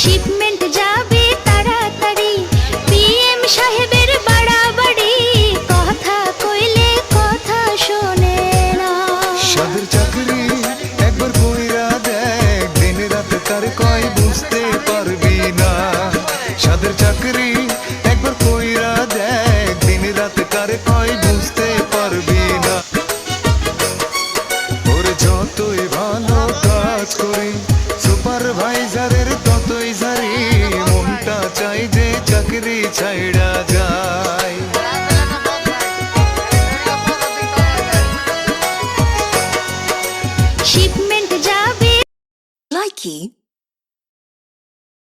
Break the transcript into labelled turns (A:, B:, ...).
A: Shipment যাবে তাড়াতাড়ি, PM সাহেবের বাড়াবাড়ি, কথা কইলে কথা শোনে না।
B: সাদের চাকরি একবার কইরা দেখ, দিন রাত কার কয় বুঝতে পারবি না। সাদের চাকরি একবার কইরা দেখ, দিন রাত কার কয় বুঝতে পারবি না। ওর যতই ভালো কাজ করি, সুপারভাইজারের ততই জারি, মনটা চাই যে চাকরি ছাইড়া যায়।
A: শিপমেন্ট যাবে
C: Likey